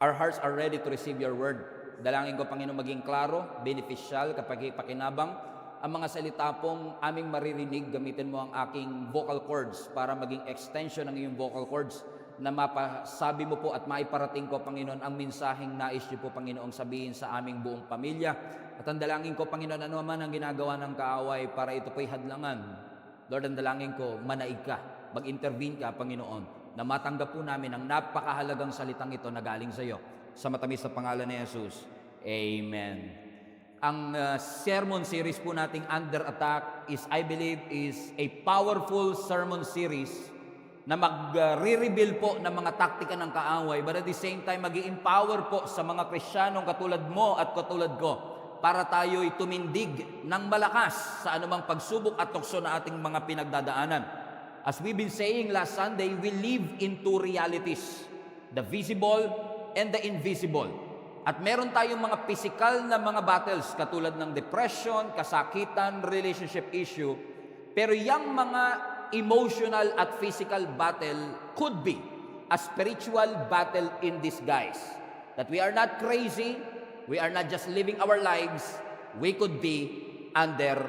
Our hearts are ready to receive your word. Dalangin ko, Panginoon, maging klaro, beneficial, kapag pakinabang, ang mga salita pong aming maririnig, gamitin mo ang aking vocal cords para maging extension ng iyong vocal cords na mapasabi mo po at maiparating ko, Panginoon, ang mensaheng nais niyo po, Panginoong, sabihin sa aming buong pamilya. At ang dalangin ko, Panginoon, ano man ang ginagawa ng kaaway para ito po'y hadlangan. Lord, ang dalangin ko, manaig ka, mag-intervene ka, Panginoon, na matanggap po namin ang napakahalagang salitang ito na galing sa iyo. Sa matamis na pangalan ni Jesus. Amen. Ang sermon series po nating Under Attack is, I believe, is a powerful sermon series na mag-re-reveal po ng mga taktika ng kaaway, but at the same time, mag-i-empower po sa mga Kristiyanong katulad mo at katulad ko para tayo'y tumindig ng malakas sa anumang pagsubok at tukso na ating mga pinagdadaanan. As we've been saying last Sunday, we live in two realities, the visible and the invisible. At meron tayong mga physical na mga battles katulad ng depression, kasakitan, relationship issue. Pero yung mga emotional at physical battle could be a spiritual battle in disguise. That we are not crazy, we are not just living our lives, we could be under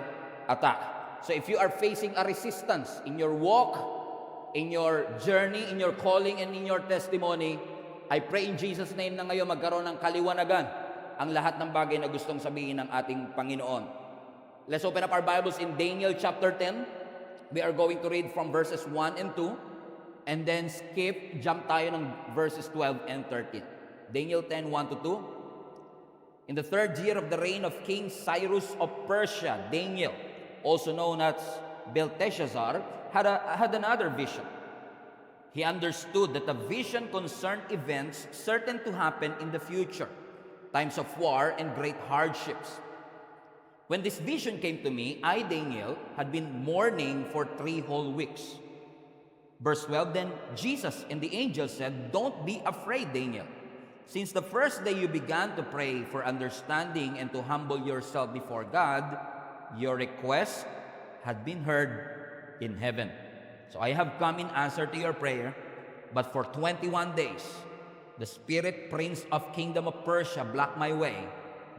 attack. So if you are facing a resistance in your walk, in your journey, in your calling, and in your testimony, I pray in Jesus' name na ngayon magkaroon ng kaliwanagan ang lahat ng bagay na gustong sabihin ng ating Panginoon. Let's open up our Bibles in Daniel chapter 10. We are going to read from verses 1 and 2 and then jump tayo ng verses 12 and 13. Daniel 10, 1 to 2. In the third year of the reign of King Cyrus of Persia, Daniel, also known as Belteshazzar, had another vision. He understood that the vision concerned events certain to happen in the future, times of war and great hardships. When this vision came to me, I, Daniel, had been mourning for 3 whole weeks. Verse 12, then Jesus and the angel said, don't be afraid, Daniel. Since the first day you began to pray for understanding and to humble yourself before God, your request had been heard in heaven. So I have come in answer to your prayer, but for 21 days, the spirit prince of kingdom of Persia blocked my way.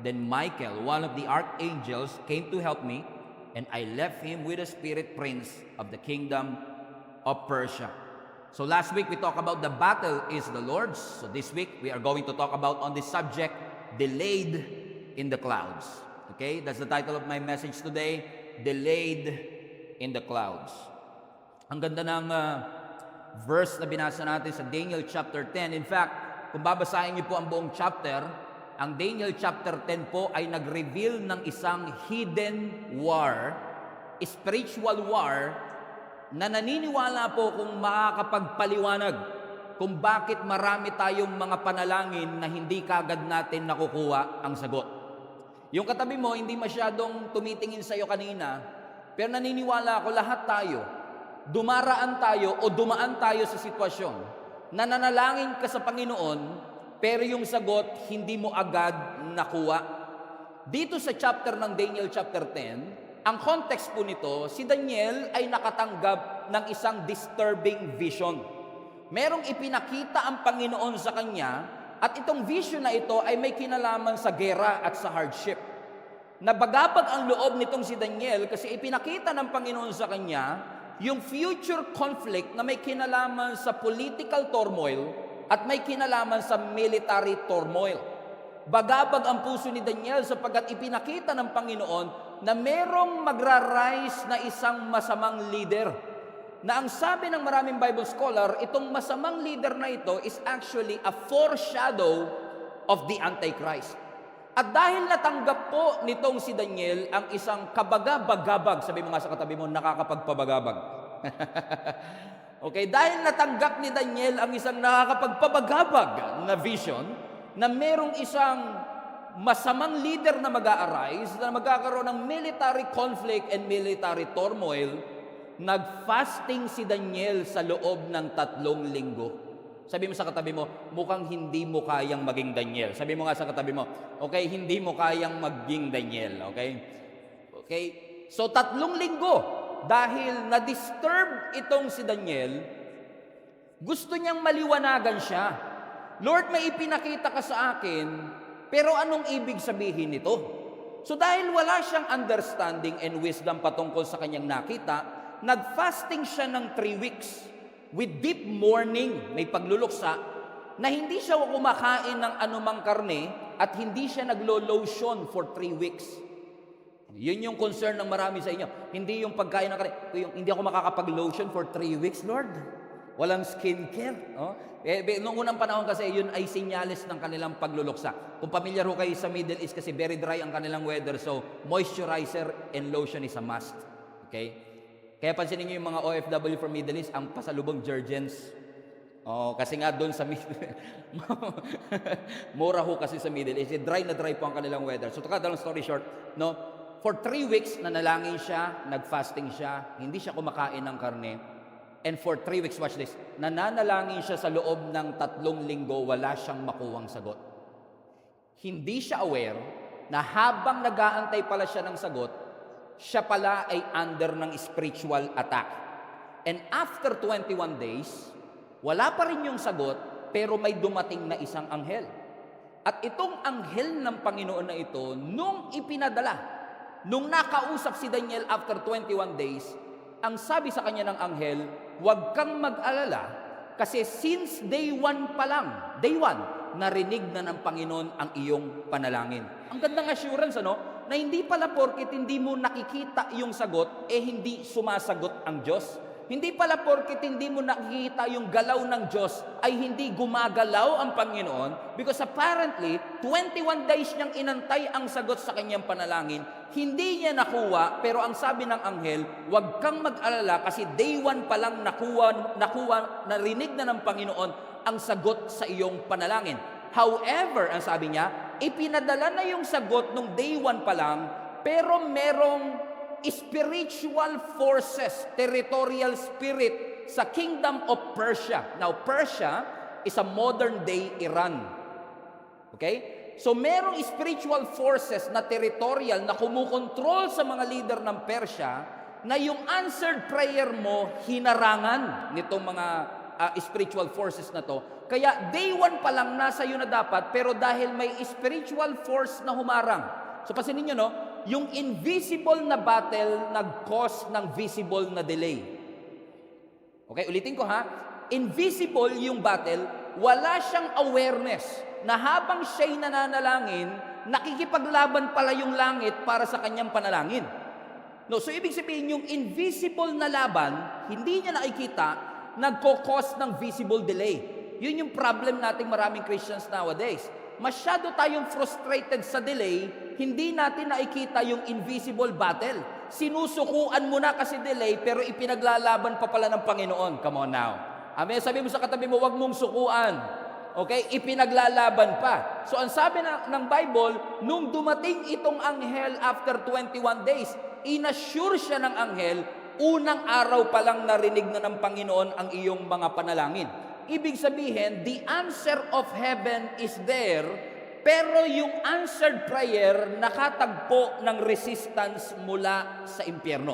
Then Michael, one of the archangels, came to help me, and I left him with the spirit prince of the kingdom of Persia. So last week we talked about the battle is the Lord's. So this week we are going to talk about on this subject, delayed in the clouds. Okay, that's the title of my message today, delayed in the clouds. Ang ganda ng verse na binasa natin sa Daniel chapter 10. In fact, kung babasahin niyo po ang buong chapter, ang Daniel chapter 10 po ay nag-reveal ng isang hidden war, spiritual war, na naniniwala po kung makakapagpaliwanag kung bakit marami tayong mga panalangin na hindi kagad natin nakukuha ang sagot. Yung katabi mo, hindi masyadong tumitingin sa iyo kanina, pero naniniwala ako lahat tayo, dumaraan tayo o dumaan tayo sa sitwasyon na nanalangin ka sa Panginoon pero yung sagot hindi mo agad nakuha. Dito sa chapter ng Daniel chapter 10, ang context po nito, si Daniel ay nakatanggap ng isang disturbing vision. Merong ipinakita ang Panginoon sa kanya at itong vision na ito ay may kinalaman sa gera at sa hardship. Nabagabag ang loob nitong si Daniel kasi ipinakita ng Panginoon sa kanya yung future conflict na may kinalaman sa political turmoil at may kinalaman sa military turmoil. Bagabag ang puso ni Daniel sapagkat ipinakita ng Panginoon na merong magra-rise na isang masamang leader. Na ang sabi ng maraming Bible scholar, itong masamang leader na ito is actually a foreshadow of the Antichrist. At dahil natanggap po nitong si Daniel ang isang kabagabagabag, sabi mo nga sa katabi mo, nakakapagpabagabag. Okay, dahil natanggap ni Daniel ang isang nakakapagpabagabag na vision, na merong isang masamang leader na mag-a-arise, na magkakaroon ng military conflict and military turmoil, nag-fasting si Daniel sa loob ng 3 linggo. Sabi mo sa katabi mo, mukhang hindi mo kayang maging Daniel. Sabi mo nga sa katabi mo, okay, hindi mo kayang maging Daniel. Okay? Okay? So 3 linggo, dahil na-disturb itong si Daniel, gusto niyang maliwanagan siya. Lord, may ipinakita ka sa akin, pero anong ibig sabihin nito? So dahil wala siyang understanding and wisdom patungkol sa kanyang nakita, nag-fasting siya ng 3 weeks with deep mourning, may pagluluksa, na hindi siya kumakain ng anumang karne at hindi siya naglo-lotion for 3 weeks. Yun yung concern ng marami sa inyo. Hindi yung pagkain ng karne. Hindi ako makakapag-lotion for 3 weeks, Lord. Walang skincare. Oh? Noong unang panahon kasi, yun ay sinyalis ng kanilang pagluluksa. Kung pamilyar ho kayo sa Middle East kasi very dry ang kanilang weather, so moisturizer and lotion is a must. Okay? Kaya pansinin niyo yung mga OFW from Middle East, ang pasalubong Jergens. Oh, kasi nga doon sa mura ho kasi sa Middle East, dry na dry po ang kanilang weather. So to cut the long story short, no, for 3 weeks nanalangin siya, nag-fasting siya, hindi siya kumakain ng karne. And for 3 weeks, watch this, nananalangin siya sa loob ng 3 linggo, wala siyang makuwang sagot. Hindi siya aware na habang nag-aantay pala siya ng sagot, siya pala ay under ng spiritual attack. And after 21 days, wala pa rin yung sagot, pero may dumating na isang anghel. At itong anghel ng Panginoon na ito, nung ipinadala, nung nakausap si Daniel after 21 days, ang sabi sa kanya ng anghel, huwag kang mag-alala, kasi since day 1 pa lang, day 1, narinig na ng Panginoon ang iyong panalangin. Ang gandang assurance, ano? Na hindi pala porket hindi mo nakikita yung sagot, hindi sumasagot ang Diyos. Hindi pala porket hindi mo nakikita yung galaw ng Diyos, ay hindi gumagalaw ang Panginoon. Because apparently, 21 days niyang inantay ang sagot sa kanyang panalangin. Hindi niya nakuha, pero ang sabi ng anghel, huwag kang mag-alala kasi day 1 pa lang narinig na ng Panginoon ang sagot sa iyong panalangin. However, ang sabi niya, ipinadala na yung sagot nung day 1 pa lang, pero merong spiritual forces, territorial spirit sa kingdom of Persia. Now, Persia is a modern day Iran. Okay? So, merong spiritual forces na territorial na kumukontrol sa mga leader ng Persia na yung answered prayer mo hinarangan nitong mga spiritual forces na to. Kaya day 1 pa lang nasa iyo na dapat, pero dahil may spiritual force na humarang. So, pasinin nyo, no? Yung invisible na battle nag-cause ng visible na delay. Okay, ulitin ko ha. Invisible yung battle, wala siyang awareness na habang siya'y nananalangin, nakikipaglaban pala yung langit para sa kanyang panalangin. No, so ibig sabihin yung invisible na laban, hindi niya nakikita, nagko-cause ng visible delay. Yun yung problem nating maraming Christians nowadays. Masyado tayong frustrated sa delay, hindi natin nakikita yung invisible battle. Sinusukuan mo na kasi delay, pero ipinaglalaban pa pala ng Panginoon. Come on now. Amen. Sabi mo sa katabi mo, wag mong sukuan. Okay? Ipinaglalaban pa. So ang sabi ng Bible, nung dumating itong anghel after 21 days, inassure siya ng anghel, unang araw pa lang narinig na ng Panginoon ang iyong mga panalangin. Ibig sabihin, the answer of heaven is there, pero yung answered prayer nakatagpo ng resistance mula sa impyerno.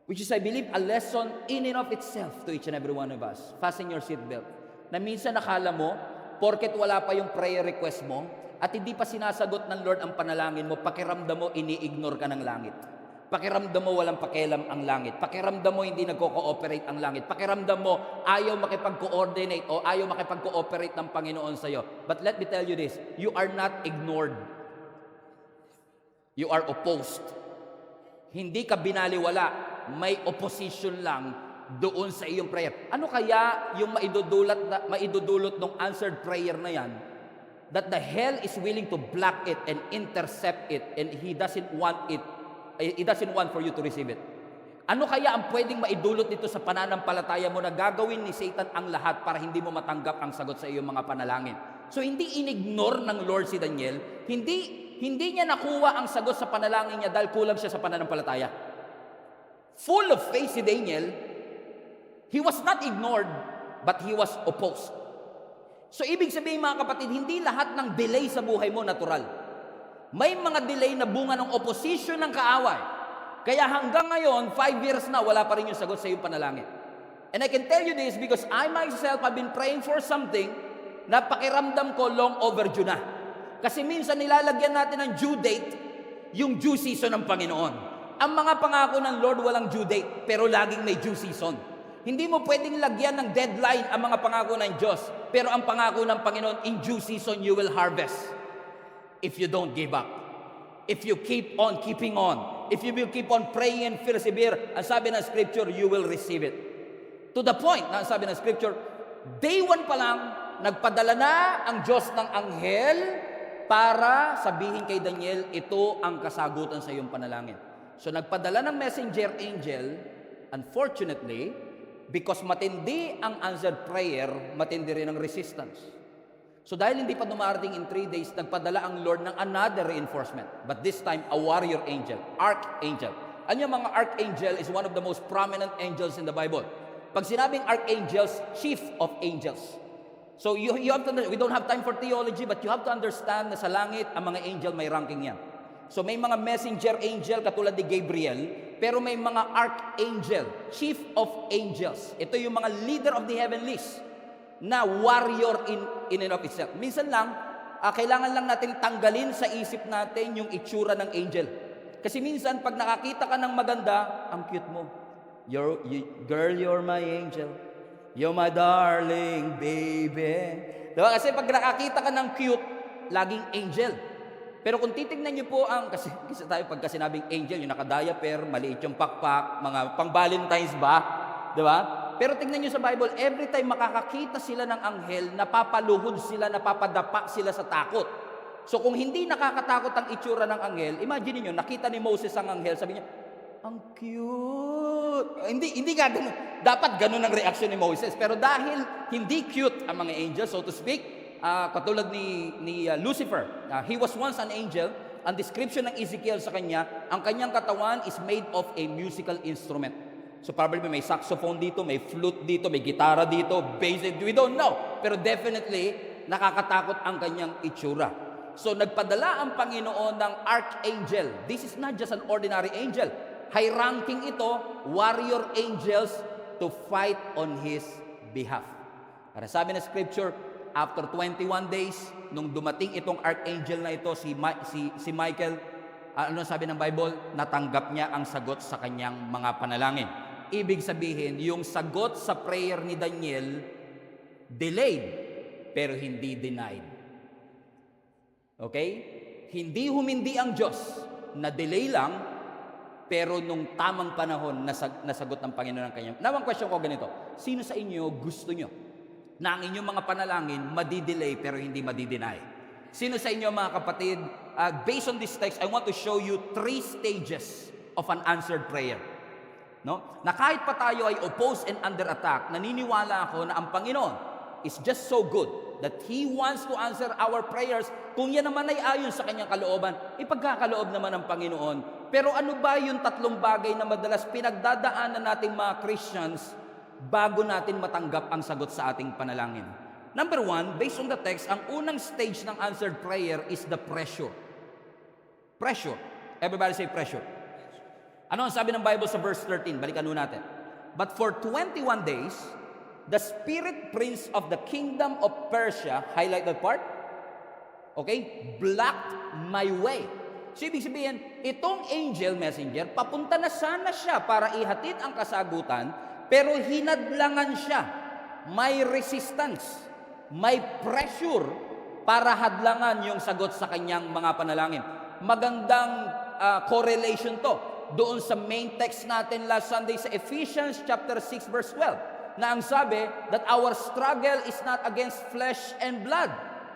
Which is, I believe, a lesson in and of itself to each and every one of us. Fasten your seatbelt. Na minsan nakala mo, porket wala pa yung prayer request mo, at hindi pa sinasagot ng Lord ang panalangin mo, pakiramdam mo, ini-ignore ka ng langit. Pakiramdam mo walang pakialam ang langit. Pakiramdam mo hindi nagko-cooperate ang langit. Pakiramdam mo ayaw makipag-coordinate o ayaw makipag-cooperate ng Panginoon sa iyo. But let me tell you this, you are not ignored. You are opposed. Hindi ka binaliwala, may opposition lang doon sa iyong prayer. Ano kaya yung maidudulot ng answered prayer na yan? That the hell is willing to block it and intercept it, and he doesn't want for you to receive it. Ano kaya ang pwedeng maidulot dito sa pananampalataya mo na gagawin ni Satan ang lahat para hindi mo matanggap ang sagot sa iyong mga panalangin? So hindi inignore ng Lord si Daniel, hindi niya nakuha ang sagot sa panalangin niya dahil kulang siya sa pananampalataya. Full of faith si Daniel, he was not ignored, but he was opposed. So ibig sabihin mga kapatid, hindi lahat ng delay sa buhay mo natural. May mga delay na bunga ng opposition ng kaaway. Kaya hanggang ngayon, 5 years na, wala pa rin yung sagot sa iyong panalangin. And I can tell you this because I myself have been praying for something napakiramdam ko long overdue na. Kasi minsan nilalagyan natin ng due date, yung due season ng Panginoon. Ang mga pangako ng Lord walang due date, pero laging may due season. Hindi mo pwedeng lagyan ng deadline ang mga pangako ng Diyos, pero ang pangako ng Panginoon, in due season you will harvest. If you don't give up. If you keep on keeping on. If you will keep on praying and persevere, ang sabi ng Scripture, you will receive it. To the point na ang sabi ng Scripture, day 1 pa lang, nagpadala na ang Diyos ng anghel para sabihin kay Daniel, ito ang kasagutan sa iyong panalangin. So nagpadala ng messenger angel, unfortunately, because matindi ang answered prayer, matindi rin ang resistance. So dahil hindi pa dumarating in 3 days, nagpadala ang Lord ng another reinforcement. But this time, a warrior angel, archangel. Ano yung mga archangel is one of the most prominent angels in the Bible. Pag sinabing archangels, chief of angels. So you have to, we don't have time for theology, but you have to understand na sa langit, ang mga angel may ranking yan. So may mga messenger angel katulad ni Gabriel, pero may mga archangel, chief of angels. Ito yung mga leader of the heavenlies na warrior in and of itself. Minsan lang, kailangan lang natin tanggalin sa isip natin yung itsura ng angel. Kasi minsan, pag nakakita ka ng maganda, ang cute mo. Girl, you're my angel. You're my darling baby. Diba? Kasi pag nakakita ka ng cute, laging angel. Pero kung titignan niyo po kasi tayo pagka sinabing angel, yung naka-diaper, maliit yung pakpak, mga pang-Valentine's ba? Diba? Pero tignan niyo sa Bible, every time makakakita sila ng anghel, napapaluhod sila, napapadapa sila sa takot. So kung hindi nakakatakot ang itsura ng anghel, imagine niyo, nakita ni Moses ang anghel, sabi niya, ang cute. Hindi nga ganun. Dapat ganun ang reaction ni Moses. Pero dahil hindi cute ang mga angels, so to speak, katulad ni Lucifer, he was once an angel. Ang description ng Ezekiel sa kanya, ang kanyang katawan is made of a musical instrument. So probably may saxophone dito, may flute dito, may gitara dito, bass, we don't know. Pero definitely, nakakatakot ang kanyang itsura. So nagpadala ang Panginoon ng archangel. This is not just an ordinary angel. High ranking ito, warrior angels to fight on His behalf. Para sabi ng Scripture, after 21 days, nung dumating itong archangel na ito, si Michael, ano sabi ng Bible? Natanggap niya ang sagot sa kanyang mga panalangin. Ibig sabihin, yung sagot sa prayer ni Daniel, delayed, pero hindi denied. Okay? Hindi humindi ang Diyos, na delay lang, pero nung tamang panahon, nasagot ng Panginoon ang kanyang. Now, ang question ko ganito, sino sa inyo gusto nyo na ang inyong mga panalangin madidelay pero hindi madideny? Sino sa inyo mga kapatid, based on this text, I want to show you 3 stages of an answered prayer. No? Na kahit pa tayo ay opposed and under attack, naniniwala ako na ang Panginoon is just so good that He wants to answer our prayers. Kung yan naman ay ayon sa kanyang kalooban, ipagkakaloob naman ng Panginoon. Pero ano ba yung 3 bagay na madalas pinagdadaanan nating mga Christians bago natin matanggap ang sagot sa ating panalangin? Number 1, based on the text, ang unang stage ng answered prayer is the pressure. Pressure. Everybody say pressure. Ano ang sabi ng Bible sa verse 13? Balikan nun natin. But for 21 days, the spirit prince of the kingdom of Persia, highlight that part, okay, blocked my way. So, ibig sabihin, itong angel messenger, papunta na sana siya para ihatid ang kasagutan, pero hinadlangan siya. May resistance, may pressure para hadlangan yung sagot sa kanyang mga panalangin. Magandang correlation to doon sa main text natin last Sunday sa Ephesians chapter 6 verse 12, na ang sabi that our struggle is not against flesh and blood,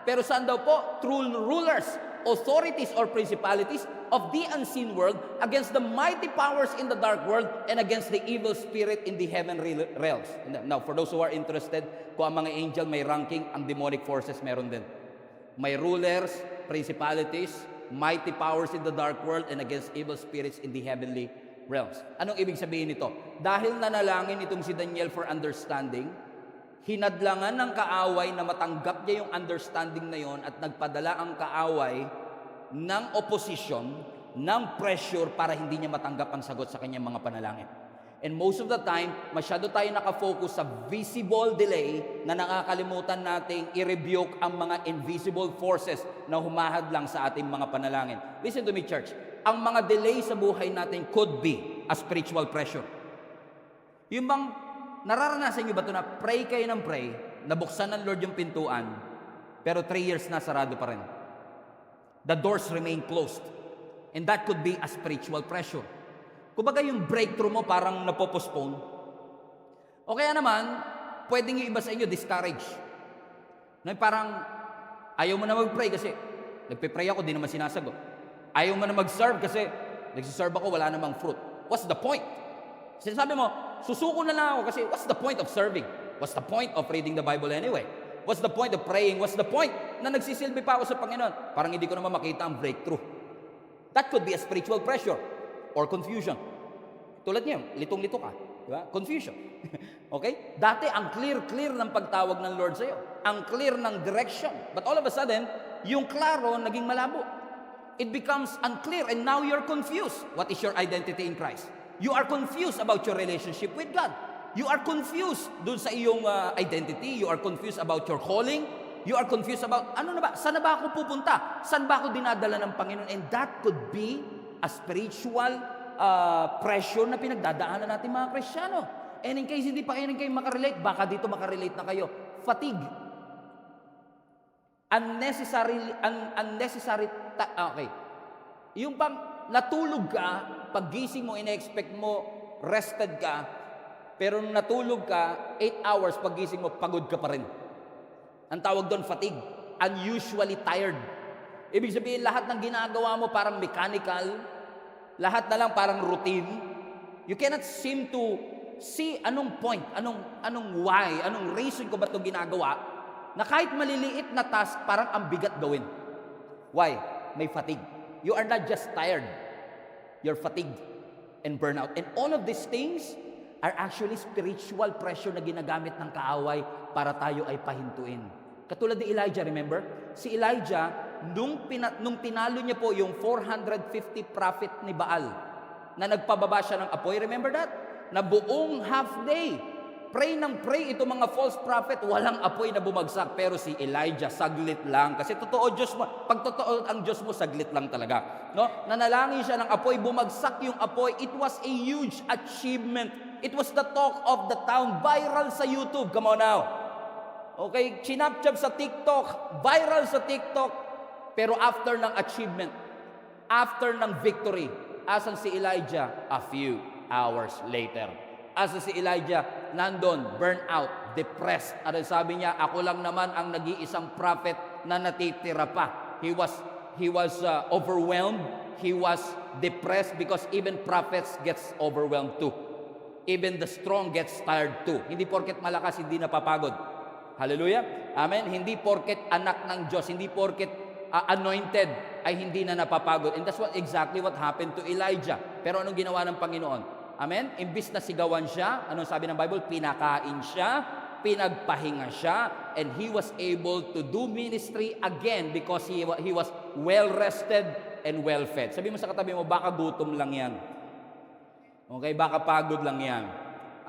pero saan daw po? Through rulers, authorities or principalities of the unseen world, against the mighty powers in the dark world, and against the evil spirit in the heavenly realms. Now, for those who are interested, kung ang mga angel may ranking, ang demonic forces meron din. May rulers, principalities, mighty powers in the dark world, and against evil spirits in the heavenly realms. Anong ibig sabihin nito? Dahil nanalangin itong si Daniel for understanding, hinadlangan ng kaaway na matanggap niya yung understanding na yon, at nagpadala ang kaaway ng opposition, ng pressure para hindi niya matanggap ang sagot sa kanyang mga panalangin. And most of the time, masyado tayo nakafocus sa visible delay na nakakalimutan nating i-rebuke ang mga invisible forces na humahadlang sa ating mga panalangin. Listen to me, church. Ang mga delay sa buhay natin could be a spiritual pressure. Yung bang nararanasan nyo ba ito na pray kayo ng pray, nabuksan ng Lord yung pintuan, pero 3 years na sarado pa rin. The doors remain closed. And that could be a spiritual pressure. Kumbaga yung breakthrough mo parang napopostpone. O kaya naman, pwedeng yung iba sa inyo discourage. Na parang ayaw mo na mag-pray kasi nagpe-pray ako, di naman sinasagot. Ayaw mo na mag-serve kasi nagsiserve ako, wala namang fruit. What's the point? Sinasabi mo, susuko na lang ako kasi what's the point of serving? What's the point of reading the Bible anyway? What's the point of praying? What's the point na nagsisilbi pa ako sa Panginoon? Parang hindi ko naman makita ang breakthrough. That could be a spiritual pressure or confusion. Tulad niyo, litong-lito ka. Diba? Confusion. Okay? Dati, ang clear ng pagtawag ng Lord sa'yo. Ang clear ng direction. But all of a sudden, yung klaro naging malabo. It becomes unclear and now you're confused. What is your identity in Christ? You are confused about your relationship with God. You are confused dun sa iyong identity. You are confused about your calling. You are confused about, ano na ba? Saan na ba ako pupunta? Saan ba ako dinadala ng Panginoon? And that could be a spiritual pressure na pinagdadaanan natin mga Kristiyano. And in case hindi pa kayo makarelate, baka dito makarelate na kayo. Fatigue. Okay. Yung pang natulog ka, paggising mo, ina-expect mo, rested ka, pero nung natulog ka, 8 hours, paggising mo, pagod ka pa rin. Ang tawag doon, fatigue. Unusually tired. Ibig sabihin, lahat ng ginagawa mo parang mechanical, lahat na lang parang routine. You cannot seem to see anong point, anong why, anong reason ko ba ito ginagawa, na kahit maliliit na task, parang ang bigat gawin. Why? May fatigue. You are not just tired. You're fatigued and burnout. And all of these things are actually spiritual pressure na ginagamit ng kaaway para tayo ay pahintuin. Katulad ni Elijah, remember? Si Elijah, nung tinalo niya po yung 450 prophet ni Baal, na nagpababa siya ng apoy, remember that? Na buong half day, pray ng pray itong mga false prophet, walang apoy na bumagsak. Pero si Elijah, saglit lang. Kasi totoo Diyos mo, pag totoo ang Diyos mo, saglit lang talaga. No? Nanalangin siya ng apoy, bumagsak yung apoy. It was a huge achievement. It was the talk of the town, viral sa YouTube. Come on now. Okay, chinapchap sa TikTok, viral sa TikTok. Pero after ng achievement, after ng victory, asan si Elijah? A few hours later. Asan si Elijah? Nandun, burnout, depressed. At sabi niya, ako lang naman ang nag-iisang prophet na natitira pa. He was overwhelmed. He was depressed because even prophets gets overwhelmed too. Even the strong gets tired too. Hindi porket malakas, hindi napapagod. Hallelujah. Amen. Hindi porket anak ng Diyos, hindi porket anointed, ay hindi na napapagod. And that's exactly what happened to Elijah. Pero anong ginawa ng Panginoon? Amen? Imbis na sigawan siya, anong sabi ng Bible? Pinakain siya, pinagpahinga siya, and he was able to do ministry again because he was well-rested and well-fed. Sabi mo sa katabi mo, baka gutom lang yan. Okay? Baka pagod lang yan.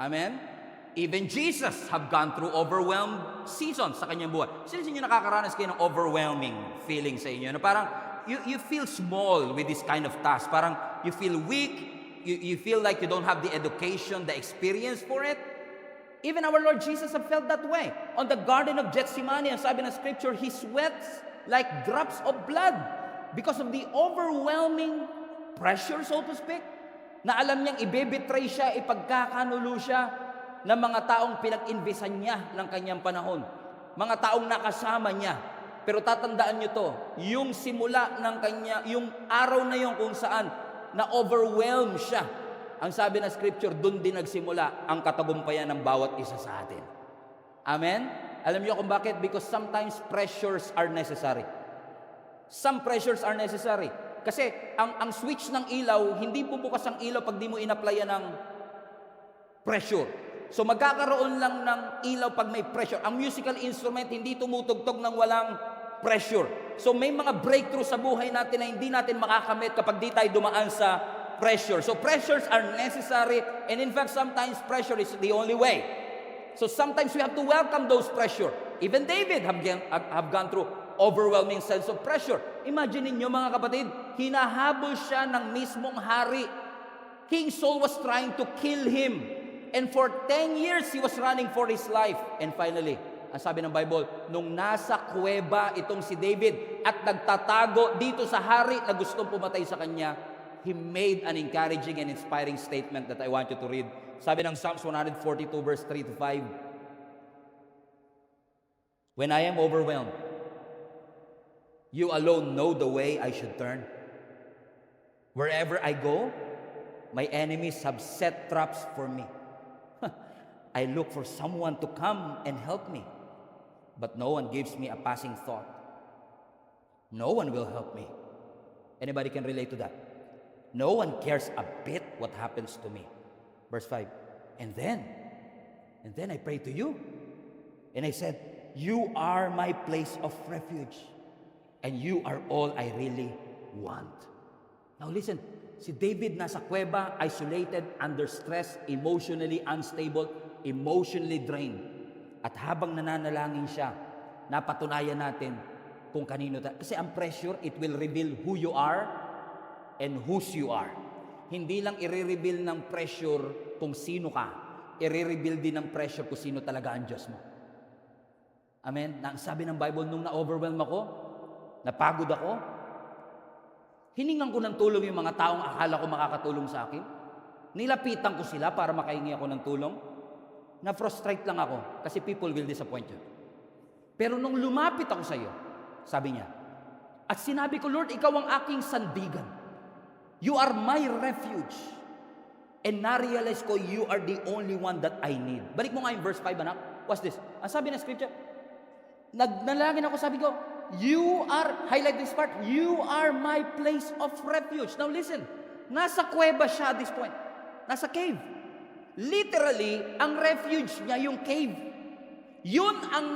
Amen? Even Jesus have gone through overwhelmed seasons sa kanyang buhay. Sino sa inyo nakakaranas kayo ng overwhelming feeling sa inyo? Na parang you feel small with this kind of task. Parang you feel weak. You feel like you don't have the education, the experience for it. Even our Lord Jesus have felt that way. On the Garden of Gethsemane, ang sabi ng Scripture, He sweats like drops of blood because of the overwhelming pressure, so to speak, na alam niyang ibebetray siya, ipagkakanulo siya ng mga taong pinag-invisan niya ng kanyang panahon. Mga taong nakasama niya. Pero tatandaan niyo to, yung simula ng kanya, yung araw na yun kung saan na-overwhelm siya. Ang sabi ng Scripture, doon din nagsimula ang katagumpayan ng bawat isa sa atin. Amen? Alam niyo kung bakit? Because sometimes pressures are necessary. Some pressures are necessary. Kasi ang switch ng ilaw, hindi bubukas ang ilaw pag di mo in-applyan ng pressure. So magkakaroon lang ng ilaw pag may pressure. Ang musical instrument hindi tumutugtog ng walang pressure. So may mga breakthrough sa buhay natin na hindi natin makakamit kapag di tayo dumaan sa pressure. So pressures are necessary, and in fact, sometimes pressure is the only way. So sometimes we have to welcome those pressure. Even David have gone through overwhelming sense of pressure. Imagine niyo mga kapatid, hinahabol siya ng mismong hari. King Saul was trying to kill him. And for 10 years, he was running for his life. And finally, ang sabi ng Bible, nung nasa kuweba itong si David at nagtatago dito sa hari na gustong pumatay sa kanya, he made an encouraging and inspiring statement that I want you to read. Sabi ng Psalms 142 verse 3 to 5, "When I am overwhelmed, you alone know the way I should turn. Wherever I go, my enemies have set traps for me. I look for someone to come and help me, but no one gives me a passing thought. No one will help me." Anybody can relate to that? No one cares a bit what happens to me. Verse 5, and then I prayed to you, and I said, "You are my place of refuge, and you are all I really want." Now listen, si David nasa kuweba, isolated, under stress, emotionally unstable, emotionally drained. At habang nananalangin siya, napatunayan natin kung kanino tayo. Kasi ang pressure, it will reveal who you are and whose you are. Hindi lang i-reveal ng pressure kung sino ka. I-reveal din ng pressure kung sino talaga ang Diyos mo. Amen? Na ang sabi ng Bible, nung na-overwhelm ako, napagod ako, hiningan ko ng tulong yung mga taong akala ko makakatulong sa akin. Nilapitan ko sila para makahingi ako ng tulong. Na-frustrate lang ako kasi people will disappoint you. Pero nung lumapit ako sa iyo, sabi niya, at sinabi ko, "Lord, ikaw ang aking sandigan. You are my refuge." And na-realize ko, you are the only one that I need. Balik mo nga yung verse 5, anak. What's this? Ang sabi ng scripture, nagnalangin ako, sabi ko, you are, highlight this part, you are my place of refuge. Now listen, nasa kuweba siya at this point. Nasa cave. Literally, ang refuge niya yung cave. Yun ang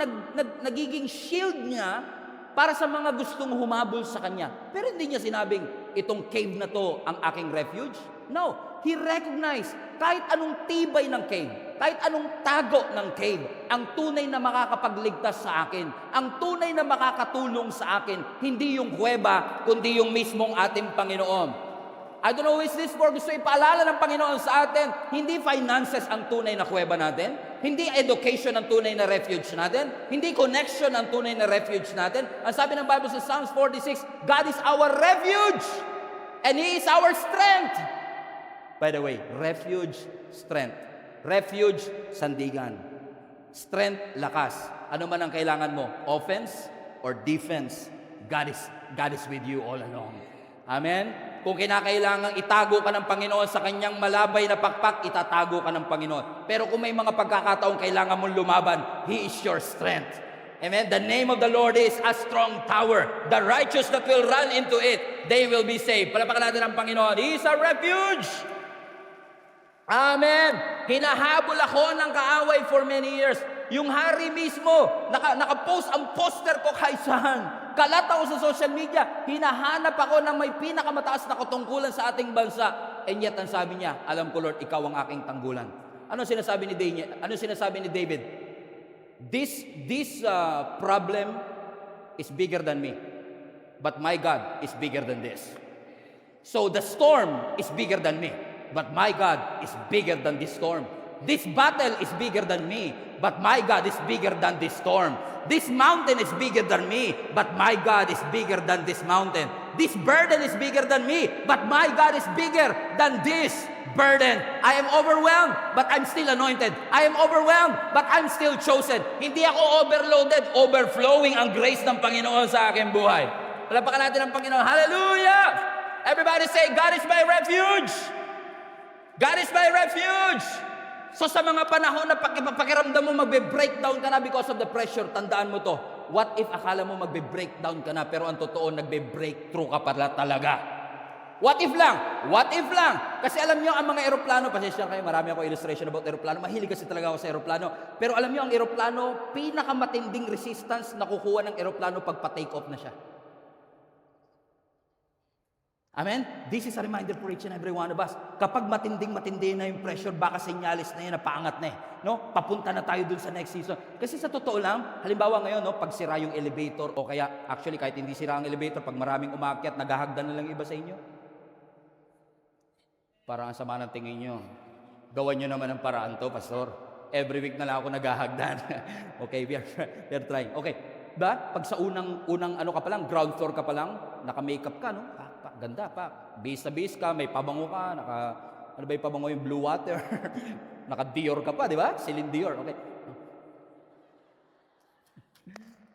nagiging shield niya para sa mga gustong humabol sa kanya. Pero hindi niya sinabing, itong cave na to ang aking refuge. No, he recognized kahit anong tibay ng cave, kahit anong tago ng cave, ang tunay na makakapagligtas sa akin, ang tunay na makakatulong sa akin, hindi yung kuweba, kundi yung mismong ating Panginoon. I don't know who is this for. Gusto ipaalala ng Panginoon sa atin, hindi finances ang tunay na kuweba natin, hindi education ang tunay na refuge natin, hindi connection ang tunay na refuge natin. Ang sabi ng Bible sa Psalms 46, God is our refuge and He is our strength. By the way, refuge, strength. Refuge, sandigan. Strength, lakas. Ano man ang kailangan mo, offense or defense, God is with you all along. Amen? Kung kinakailangang itago ka ng Panginoon sa kanyang malabay na pakpak, itatago ka ng Panginoon. Pero kung may mga pagkakataong kailangan mong lumaban, He is your strength. Amen? The name of the Lord is a strong tower. The righteous that will run into it, they will be saved. Palapakan natin ang Panginoon. He is a refuge. Amen. Hinahabol ako ng kaaway for many years. Yung hari mismo, nakapost ang poster ko kay saan. Kalat ako sa social media. Hinahanap ako ng may pinakamataas na katungkulan sa ating bansa. And yet, ang sabi niya, alam ko Lord, ikaw ang aking tanggulan. Ano sinasabi ni David? This problem is bigger than me. But my God is bigger than this. So the storm is bigger than me. But my God is bigger than this storm. This battle is bigger than me, but my God is bigger than this storm. This mountain is bigger than me, but my God is bigger than this mountain. This burden is bigger than me, but my God is bigger than this burden. I am overwhelmed, but I'm still anointed. I am overwhelmed, but I'm still chosen. Hindi ako overloaded, overflowing ang grace ng Panginoon sa aking buhay. Palapakan natin ang Panginoon. Hallelujah! Everybody say, God is my refuge! God is my refuge! So sa mga panahon na pakiramdam mo magbe-breakdown ka na because of the pressure, tandaan mo to. What if akala mo magbe-breakdown ka na pero ang totoo nagbe-breakthrough ka pala talaga? What if lang? What if lang? Kasi alam nyo, ang mga eroplano, pasensya kayo, marami ako illustration about eroplano. Mahilig kasi talaga ako sa eroplano. Pero alam nyo, ang eroplano, pinakamatinding resistance na kukuha ng eroplano pag pa-take off na siya. Amen? This is a reminder for each and every one of us. Kapag matinding-matindi na yung pressure, baka senyalis na yan, napaangat na eh. No? Papunta na tayo dun sa next season. Kasi sa totoo lang, halimbawa ngayon, no, pag sira yung elevator, o kaya actually kahit hindi sira ang elevator, pag maraming umakyat, naghahagdan na lang iba sa inyo. Parang ang sama ng tingin nyo. Gawan nyo naman ang paraan to, Pastor. Every week na lang ako naghahagdan. Okay, we are trying. Okay, ba? Pag sa unang ano ka pa lang, ground floor ka pa lang, naka-makeup ka, no? Ganda pa. Base na base ka, may pabango ka, ano ba yung pabango, yung blue water? Naka-Dior ka pa, di ba? Celine Dior, okay.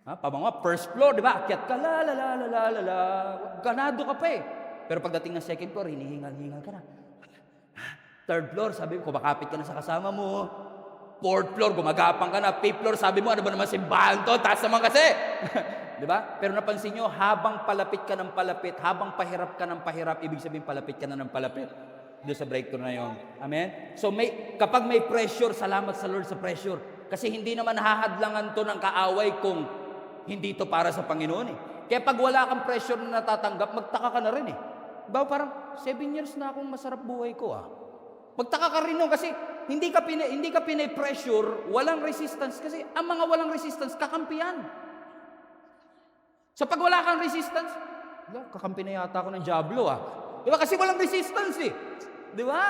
Pabango, first floor, di ba? Akyat ka, la. Ganado ka pa eh. Pero pagdating ng second floor, hinihingal ka na. Third floor, sabi mo, kumakapit ka na sa kasama mo. Fourth floor, gumagapang ka na. Fifth floor, sabi mo, ano ba naman simbahan to? Taas naman kasi. Di ba? Pero napansin nyo, habang palapit ka ng palapit, habang pahirap ka ng pahirap, ibig sabihin palapit ka na ng palapit. Doon sa breakthrough na yon. Amen? So kapag may pressure, salamat sa Lord sa pressure. Kasi hindi naman hahadlangan to ng kaaway kung hindi to para sa Panginoon eh. Kaya pag wala kang pressure na natatanggap, magtaka ka na rin eh. Diba? Parang 7 years na akong masarap buhay ko ah. Magtaka ka rin nun kasi hindi ka pinay-pressure, walang resistance. Kasi ang mga walang resistance, kakampiyan. So pag wala kang resistance, kakampi na yata ako ng Diablo ah. Diba? Kasi walang resistance eh. Diba?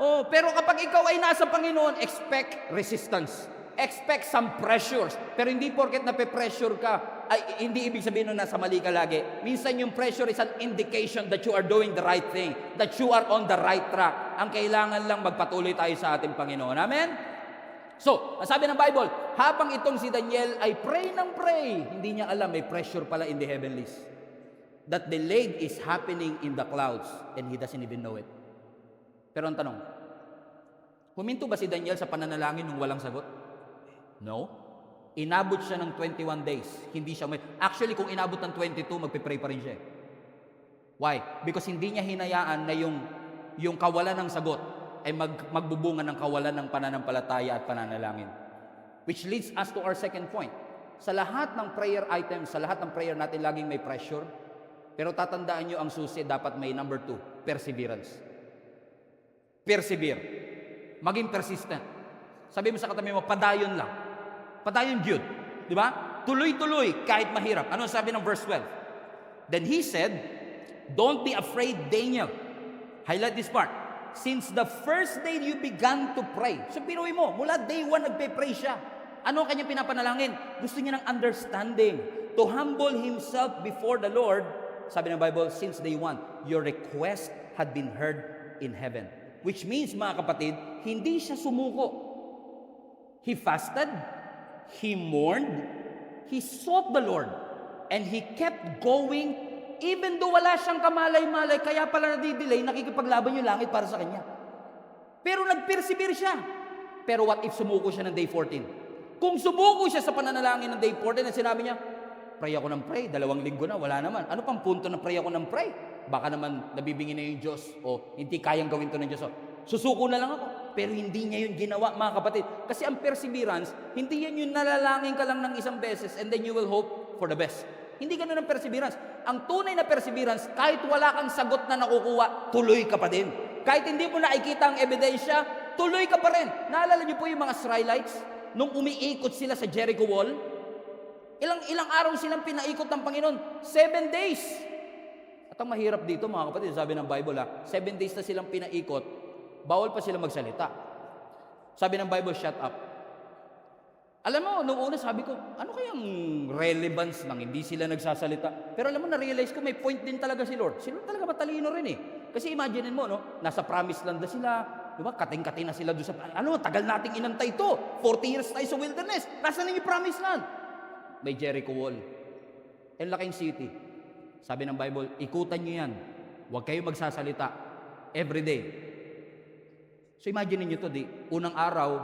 Oh, pero kapag ikaw ay nasa Panginoon, expect resistance. Expect some pressures. Pero hindi porket nape-pressure ka, ay hindi ibig sabihin na nasa mali ka lagi. Minsan yung pressure is an indication that you are doing the right thing, that you are on the right track. Ang kailangan lang magpatuloy tayo sa ating Panginoon. Amen? So, sabi ng Bible, habang itong si Daniel ay pray ng pray, hindi niya alam may pressure pala in the heavenlies. That delayed is happening in the clouds and he doesn't even know it. Pero ang tanong, huminto ba si Daniel sa pananalangin nung walang sagot? No. Inabot siya ng 21 days. Hindi siya actually, kung inabot ng 22, magpipray pa rin siya. Why? Because hindi niya hinayaan na yung kawalan ng sagot ay magbubunga ng kawalan ng pananampalataya at pananalangin. Which leads us to our second point. Sa lahat ng prayer items, sa lahat ng prayer natin, laging may pressure. Pero tatandaan nyo ang susi, dapat may number 2, perseverance. Persevere. Maging persistent. Sabi mo sa katabi mo, padayon lang. Padayon Jude. Di ba? Tuloy-tuloy kahit mahirap. Ano sabi ng verse 12? Then he said, don't be afraid, Daniel. Highlight this part. Since the first day you began to pray. So pinuwi mo, mula day 1 nagpe-pray siya. Ano ang kanyang pinapanalangin? Gusto niya ng understanding. To humble himself before the Lord. Sabi ng Bible, since day 1, your request had been heard in heaven. Which means, mga kapatid, hindi siya sumuko. He fasted, he mourned, he sought the Lord, and he kept going, even though wala siyang kamalay-malay, kaya pala nadidelay, nakikipaglaban yung langit para sa kanya. Pero nag-persevere siya. Pero what if sumuko siya ng day 14? Kung sumuko siya sa pananalangin ng day 14, at sinabi niya, pray ako ng pray, 2 linggo na, wala naman. Ano pang punto na pray ako ng pray? Baka naman nabibingin na yung Diyos, o hindi kayang gawin to ng Diyos. Susuko na lang ako. Pero hindi niya yun ginawa, mga kapatid. Kasi ang perseverance, hindi yan yung nalalangin ka lang ng isang beses and then you will hope for the best. Hindi ganun ang perseverance. Ang tunay na perseverance, kahit wala kang sagot na nakukuha, tuloy ka pa din. Kahit hindi mo nakikita ang ebidensya, tuloy ka pa rin. Naalala niyo po yung mga Israelites, nung umiikot sila sa Jericho Wall, ilang araw silang pinaikot ng Panginoon? 7 days. At ang mahirap dito, mga kapatid, sabi ng Bible, 7 days na silang pinaikot, bawal pa sila magsalita. Sabi ng Bible, shut up. Alam mo, nung una sabi ko, ano kayang relevance ng hindi sila nagsasalita? Pero alam mo, na-realize ko, may point din talaga si Lord. Si Lord talaga matalino rin eh. Kasi imagine mo, no? Nasa promised land na sila, di ba? Kating-kating na sila doon sa, tagal nating inantay ito. 40 years tayo sa wilderness. Nasaan yung promised land? May Jericho Wall. And laking city. Sabi ng Bible, ikutan nyo yan. Huwag kayo magsasalita. Every day. So imagine niyo to, unang araw,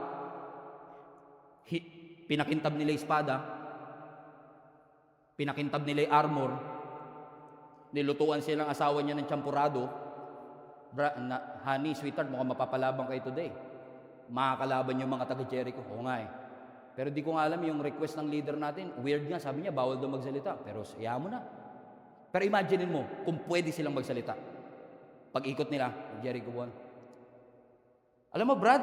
pinakintab nila yung espada, pinakintab nila yung armor, nilutuan silang asawa niya ng champurado, honey, sweetheart, mukhang mapapalabang kayo today. Makakalaban yung mga taga-Jericho. Oo nga eh. Pero di ko nga alam yung request ng leader natin. Weird nga, sabi niya, bawal daw magsalita. Pero siya mo na. Pero imagine mo, kung pwede silang magsalita. Pag-ikot nila, Jericho Wall. Alam mo, Brad,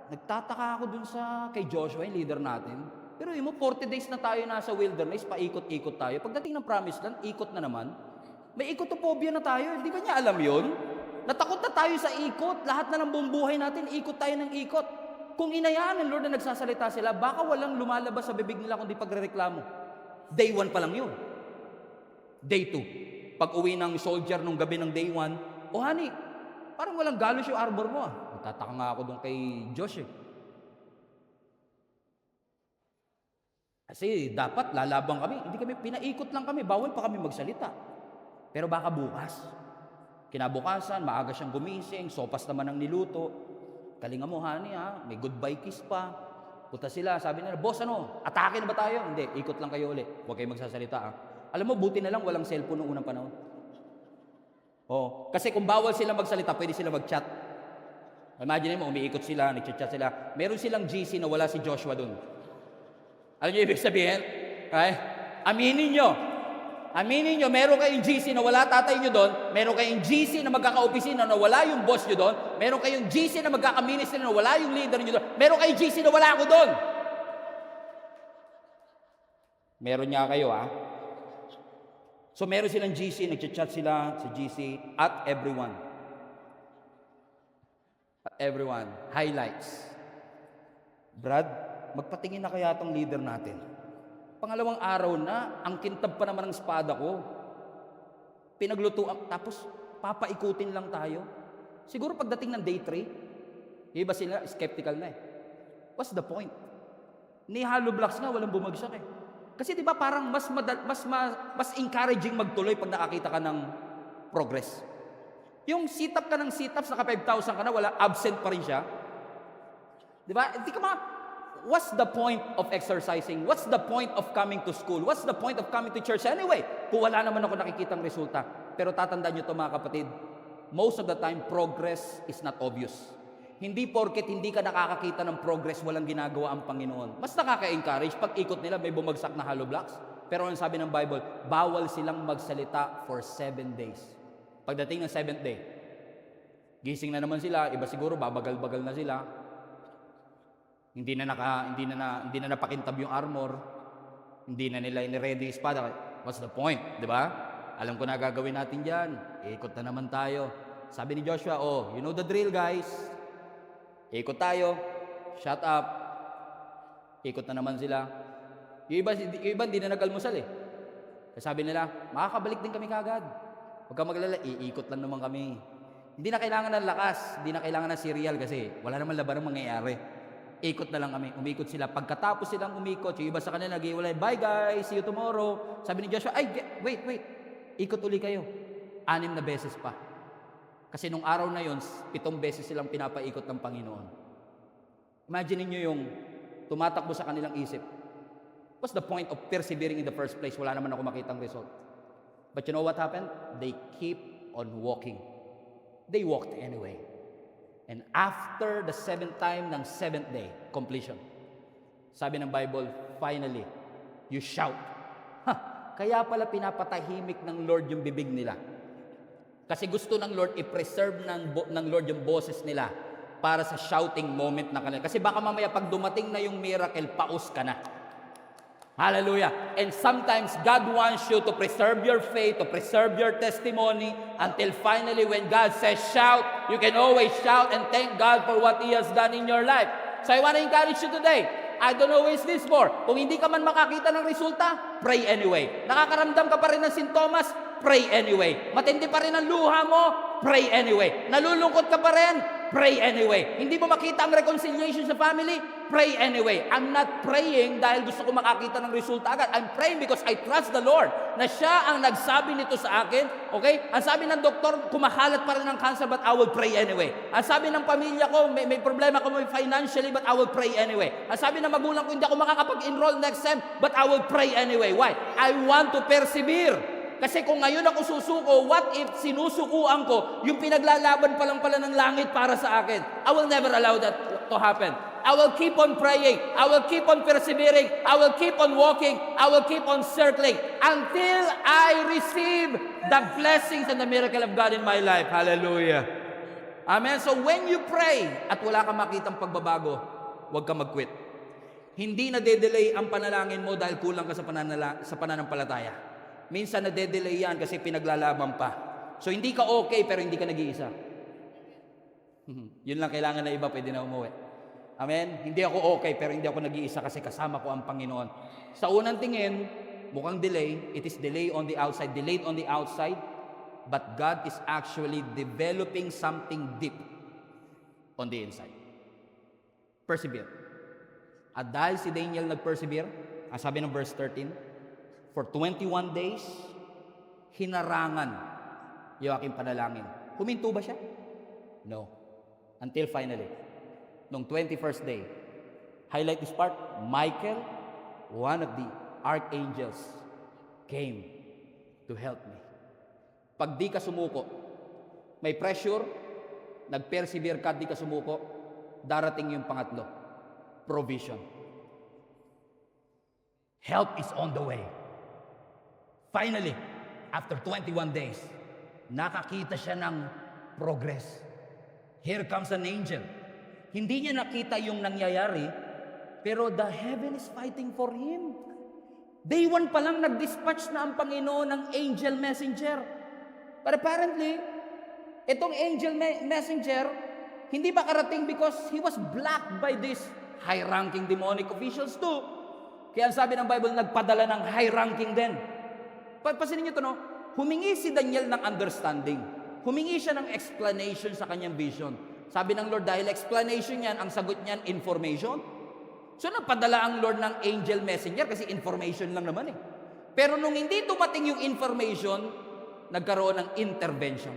nagtataka ako dun kay Joshua, yung leader natin. Pero yun mo, 40 days na tayo nasa wilderness, paikot-ikot tayo. Pagdating ng promised land, ikot na naman. May ikotophobia na tayo. Di ba niya alam yun? Natakot na tayo sa ikot. Lahat na ng buong buhay natin, ikot tayo ng ikot. Kung inayaan ng Lord na nagsasalita sila, baka walang lumalabas sa bibig nila kundi pagrereklamo. Day 1 pa lang yun. Day 2. Pag uwi ng soldier nung gabi ng day 1, oh honey, parang walang galos yung arbor mo ah. Tataka nga ako doon kay Josh eh. Kasi dapat lalabang kami. Hindi kami, pinaikot lang kami. Bawal pa kami magsalita. Pero baka bukas. Kinabukasan, maaga siyang gumising. Sopas naman ang niluto. Kalinga mo, honey ha. May goodbye kiss pa. Puta sila. Sabi nila, boss ano? Atake na ba tayo? Hindi, ikot lang kayo ulit. Huwag kayo magsasalita ha. Alam mo, buti na lang walang cellphone noong unang panahon. Oh, kasi kung bawal sila magsalita, pwede sila mag-chat. Imagine mo, umiikot sila, nag-chat sila. Meron silang GC na wala si Joshua doon. Alam niyo ibig sabihin? Okay? Aminin nyo, meron kayong GC na wala tatay nyo doon, meron kayong GC na magkaka-opisina na wala yung boss nyo doon, meron kayong GC na magkaka-ministry na wala yung leader nyo doon, meron kayong GC na wala ako doon. Meron niya kayo So meron silang GC, nag-chat sila sa GC at everyone. Highlights. Brad, magpatingin na kaya itong leader natin. Pangalawang araw na, ang kintab pa naman ng espada ko. Pinaglutuan, tapos papaikutin lang tayo. Siguro pagdating ng day 3, iba sila, skeptical na eh. What's the point? Ni hollow blocks nga, walang bumagsak eh. Kasi di ba parang mas encouraging magtuloy pag nakakita ka ng progress. Yung sit-up ka ng sit-ups, naka 5,000 ka na, wala, absent pa rin siya. Di ba? Hindi ka what's the point of exercising? What's the point of coming to school? What's the point of coming to church anyway? Kung wala naman ako nakikitang resulta. Pero tatandaan nyo ito mga kapatid, most of the time, progress is not obvious. Hindi porket hindi ka nakakakita ng progress, walang ginagawa ang Panginoon. Mas nakaka-encourage, pag ikot nila, may bumagsak na hollow blocks. Pero ang sabi ng Bible, bawal silang magsalita for 7 days. Pagdating ng 7th day, gising na naman sila, iba siguro babagal-bagal na sila. Hindi na napakintab yung armor. Hindi na nila ini-ready yung espada. What's the point, di ba? Alam ko na gagawin natin diyan. Ikot na naman tayo. Sabi ni Joshua, you know the drill, guys. Ikot tayo. Shut up. Ikot na naman sila. Yung iba hindi na nag-almusal eh. Sabi nila, makakabalik din kami kagad. Huwag kang maglala, iikot lang naman kami. Hindi na kailangan ng lakas, hindi na kailangan ng cereal kasi wala naman laban ng mangyayari. Ikot na lang kami, umikot sila. Pagkatapos silang umikot, yung iba sa kanila nag-iwalay, bye guys, see you tomorrow. Sabi ni Joshua, wait, ikot uli kayo. 6 na beses pa. Kasi nung araw na yon, 7 beses silang pinapaikot ng Panginoon. Imagine niyo yung tumatakbo sa kanilang isip. What's the point of persevering in the first place? Wala naman ako makitang result. But you know what happened? They keep on walking. They walked anyway. And after the 7th time ng 7th day, completion. Sabi ng Bible, finally, you shout. Kaya pala pinapatahimik ng Lord yung bibig nila. Kasi gusto ng Lord i-preserve ng Lord yung boses nila para sa shouting moment na kanila. Kasi baka mamaya pag dumating na yung miracle, paus ka na. Hallelujah. And sometimes God wants you to preserve your faith, to preserve your testimony until finally when God says shout, you can always shout and thank God for what He has done in your life. So I want to encourage you today. I don't know who is this for. Kung hindi ka man makakita ng resulta, pray anyway. Nakakaramdam ka pa rin ng sintomas, pray anyway. Matindi pa rin ang luha mo, pray anyway. Nalulungkot ka pa rin, pray anyway. Hindi mo makita ang reconciliation sa family, pray anyway. I'm not praying dahil gusto ko makakita ng resulta agad. I'm praying because I trust the Lord na siya ang nagsabi nito sa akin. Okay? Ang sabi ng doktor, kumakalat pa rin ang cancer but I will pray anyway. Ang sabi ng pamilya ko, may problema ko financially but I will pray anyway. Ang sabi ng magulang ko, hindi ako makakapag-enroll next sem but I will pray anyway. Why? I want to persevere. Kasi kung ngayon ako susuko, what if sinusukuan ko yung pinaglalaban pa lang pala ng langit para sa akin? I will never allow that to happen. I will keep on praying. I will keep on persevering. I will keep on walking. I will keep on circling until I receive the blessings and the miracle of God in my life. Hallelujah. Amen. So when you pray at wala kang makitang pagbabago, huwag kang mag-quit. Hindi na-delay ang panalangin mo dahil kulang ka sa pananampalataya. Minsan na-delay yan kasi pinaglalaban pa. So hindi ka okay pero hindi ka nag-iisa. Yun lang kailangan na iba, pwede na umuwi. Amen? Hindi ako okay pero hindi ako nag-iisa kasi kasama ko ang Panginoon. Sa unang tingin, mukhang delay. It is delay on the outside, delayed on the outside. But God is actually developing something deep on the inside. Persevere. At dahil si Daniel nag-persevere, ang sabi ng verse 13, for 21 days, hinarangan yung aking panalangin. Huminto ba siya? No. Until finally, nung 21st day, highlight this part, Michael, one of the archangels, came to help me. Pag di ka sumuko, may pressure, nag-persevere ka, di ka sumuko, darating yung pangatlo, provision. Help is on the way. Finally, after 21 days, nakakita siya ng progress. Here comes an angel. Hindi niya nakita yung nangyayari, pero the heaven is fighting for him. Day 1 pa lang nag-dispatch na ang Panginoon ng angel messenger. But apparently, itong angel messenger, hindi ba karating because he was blocked by these high-ranking demonic officials too. Kaya ang sabi ng Bible, nagpadala ng high-ranking din. Pagpasinin niyo ito, no? Humingi si Daniel ng understanding. Humingi siya ng explanation sa kanyang vision. Sabi ng Lord, dahil explanation yan, ang sagot niyan, information. So nagpadala ang Lord ng angel messenger kasi information lang naman eh. Pero nung hindi dumating yung information, nagkaroon ng intervention.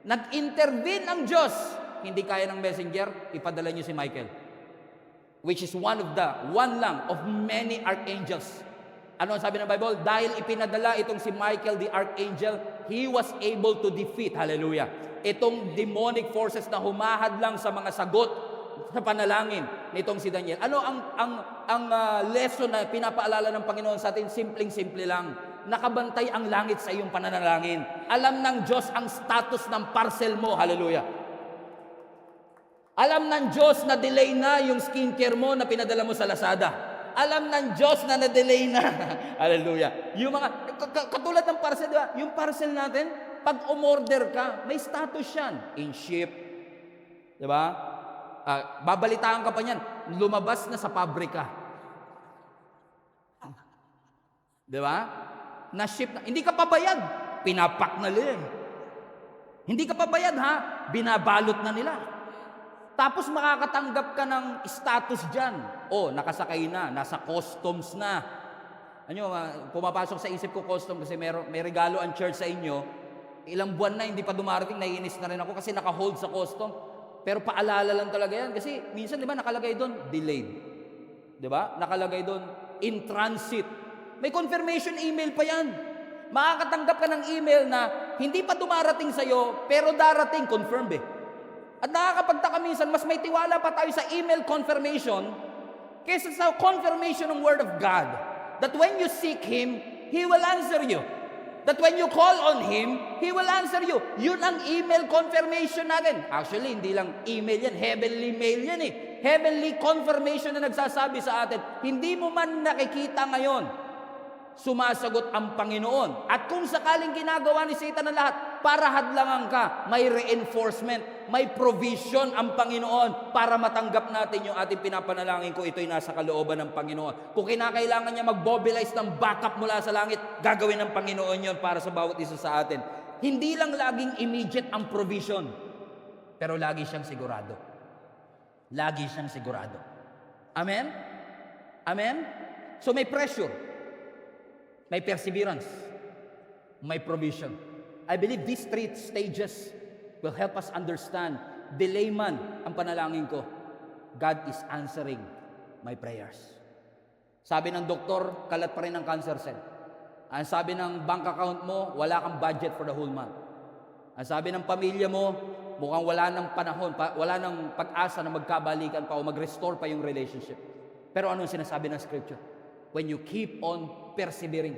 Nag-intervene ang Diyos. Hindi kaya ng messenger, ipadala niyo si Michael. Which is one lang of many archangels. Ano ang sabi ng Bible? Dahil ipinadala itong si Michael the archangel, he was able to defeat, hallelujah, itong demonic forces na humahadlang sa mga sagot sa panalangin nitong si Daniel. Ano ang lesson na pinapaalala ng Panginoon sa atin? Simpleng-simple lang. Nakabantay ang langit sa iyong pananalangin. Alam ng Diyos ang status ng parcel mo, hallelujah. Alam ng Diyos na delay na yung skincare mo na pinadala mo sa Lazada. Alam ng Diyos na na-delay na. Hallelujah. Yung mga, katulad ng parcel, diba? Yung parcel natin, pag umorder ka, may status yan. In ship. Diba? Babalitaan ka pa niyan. Lumabas na sa pabrika. Diba? Na-ship na. Hindi ka pabayad. Pinapak na nila. Hindi ka pabayad, ha? Binabalot na nila. Tapos makakatanggap ka ng status dyan. O, nakasakay na, nasa customs na. Ano, pumapasok sa isip ko custom kasi may regalo ang church sa inyo. Ilang buwan na, hindi pa dumarating, naiinis na rin ako kasi naka-hold sa custom. Pero paalala lang talaga yan. Kasi minsan, di ba, nakalagay doon, delayed. Di ba? Nakalagay doon, in transit. May confirmation email pa yan. Makakatanggap ka ng email na hindi pa dumarating sa'yo, pero darating, confirmed eh. At nakakapagtaka minsan, mas may tiwala pa tayo sa email confirmation kaysa sa confirmation ng Word of God. That when you seek Him, He will answer you. That when you call on Him, He will answer you. Yun ang email confirmation natin. Actually, hindi lang email yan, heavenly mail yan eh. Heavenly confirmation na nagsasabi sa atin, hindi mo man nakikita ngayon, sumasagot ang Panginoon. At kung sakaling ginagawa ni Satan ang lahat, para hadlangan ka, may reinforcement, may provision ang Panginoon para matanggap natin yung ating pinapanalangin ko, ito'y nasa kalooban ng Panginoon. Kung kinakailangan niya mag-mobilize ng backup mula sa langit, gagawin ng Panginoon yon para sa bawat isa sa atin. Hindi lang laging immediate ang provision, pero lagi siyang sigurado. Lagi siyang sigurado. Amen? Amen? So may pressure. May perseverance, may provision. I believe these 3 stages will help us understand, delay man ang panalangin ko, God is answering my prayers. Sabi ng doktor, kalat pa rin ang cancer cell. Ang sabi ng bank account mo, wala kang budget for the whole month. Ang sabi ng pamilya mo, mukhang wala ng panahon, wala ng pag-asa na magkabalikan pa o mag-restore pa yung relationship. Pero ano ang sinasabi ng Scripture? When you keep on persevering,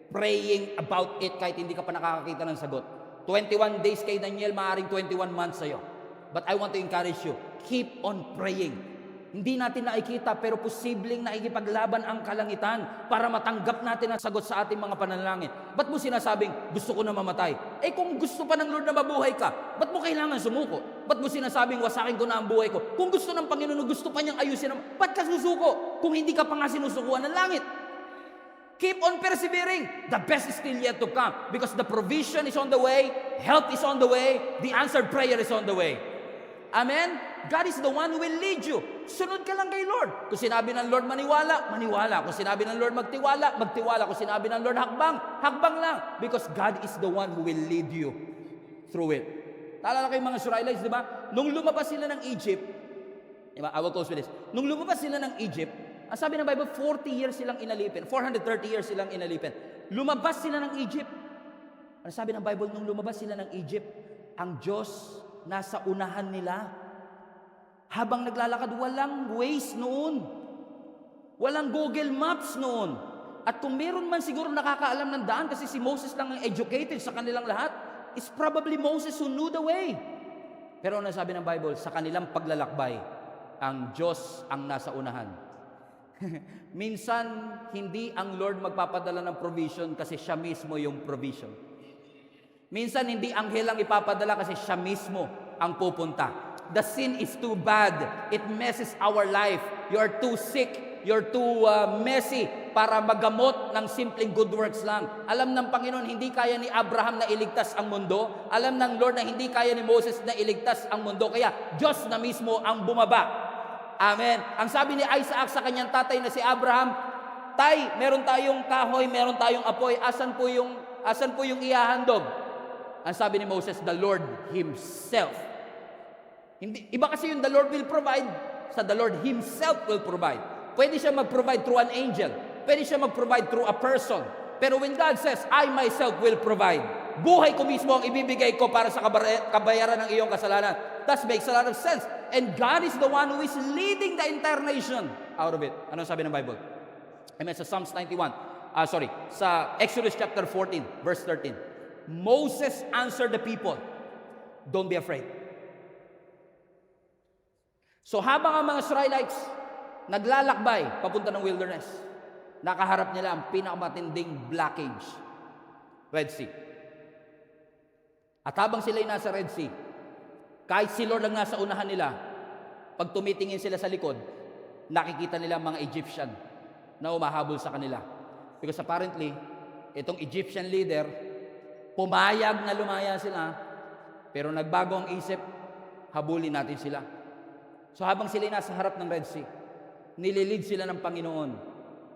praying about it kahit hindi ka pa nakakakita ng sagot. 21 days kay Daniel, maaaring 21 months sa'yo. But I want to encourage you, keep on praying. Hindi natin nakikita pero posibleng nakikipaglaban ang kalangitan para matanggap natin ang sagot sa ating mga panalangin. Ba't mo sinasabing, gusto ko na mamatay? Eh kung gusto pa ng Lord na mabuhay ka, ba't mo kailangan sumuko? Ba't mo sinasabing, wasakin ko na ang buhay ko? Kung gusto ng Panginoon, gusto pa niyang ayusin, ba't ka susuko? Kung hindi ka pa nga sinusukuan ng langit. Keep on persevering. The best is still yet to come because the provision is on the way, help is on the way, the answered prayer is on the way. Amen? God is the one who will lead you. Sunod ka lang kay Lord. Kung sinabi ng Lord maniwala, maniwala. Kung sinabi ng Lord magtiwala, magtiwala. Kung sinabi ng Lord hakbang, hakbang lang. Because God is the one who will lead you through it. Taalala kayo mga Israelites, di ba? Nung lumabas sila ng Egypt, diba? I will close with this. Nung lumabas sila ng Egypt, ang sabi ng Bible, 40 years silang inalipin. 430 years silang inalipin. Lumabas sila ng Egypt. Ang sabi ng Bible, nung lumabas sila ng Egypt, ang Diyos nasa unahan nila. Habang naglalakad, walang Waze noon. Walang Google Maps noon. At kung meron man siguro nakakaalam ng daan, kasi si Moses lang ang educated sa kanilang lahat, it's probably Moses who knew the way. Pero ano sabi ng Bible? Sa kanilang paglalakbay, ang Diyos ang nasa unahan. Minsan, hindi ang Lord magpapadala ng provision kasi siya mismo yung provision. Minsan, hindi anghel ang ipapadala kasi siya mismo ang pupunta. The sin is too bad. It messes our life. You're too sick. You're too messy para magamot ng simpleng good works lang. Alam ng Panginoon, hindi kaya ni Abraham na iligtas ang mundo. Alam ng Lord na hindi kaya ni Moses na iligtas ang mundo. Kaya, Diyos na mismo ang bumaba. Amen. Ang sabi ni Isaac sa kanyang tatay na si Abraham, Tay, meron tayong kahoy, meron tayong apoy. Asan po yung ihahandog? Ang sabi ni Moses, the Lord Himself. Hindi, iba kasi yung the Lord will provide, sa the Lord Himself will provide. Pwede siya mag-provide through an angel. Pwede siya mag-provide through a person. Pero when God says, I myself will provide, buhay ko mismo ang ibibigay ko para sa kabayaran ng iyong kasalanan. That makes a lot of sense. And God is the one who is leading the entire nation out of it. Ano sabi ng Bible? Amen. Sa Psalms 91. Sa Exodus chapter 14, verse 13. Moses answered the people, don't be afraid. So habang ang mga Israelites naglalakbay papunta ng wilderness, nakaharap nila ang pinakamatinding blockage, Red Sea. At habang sila'y nasa Red Sea, kahit si Lord lang nasa unahan nila, pag tumitingin sila sa likod, nakikita nila ang mga Egyptian na umahabol sa kanila. Because apparently, itong Egyptian leader, pumayag na lumaya sila, pero nagbago ang isip, habulin natin sila. So habang sila nasa harap ng Red Sea, nililid sila ng Panginoon.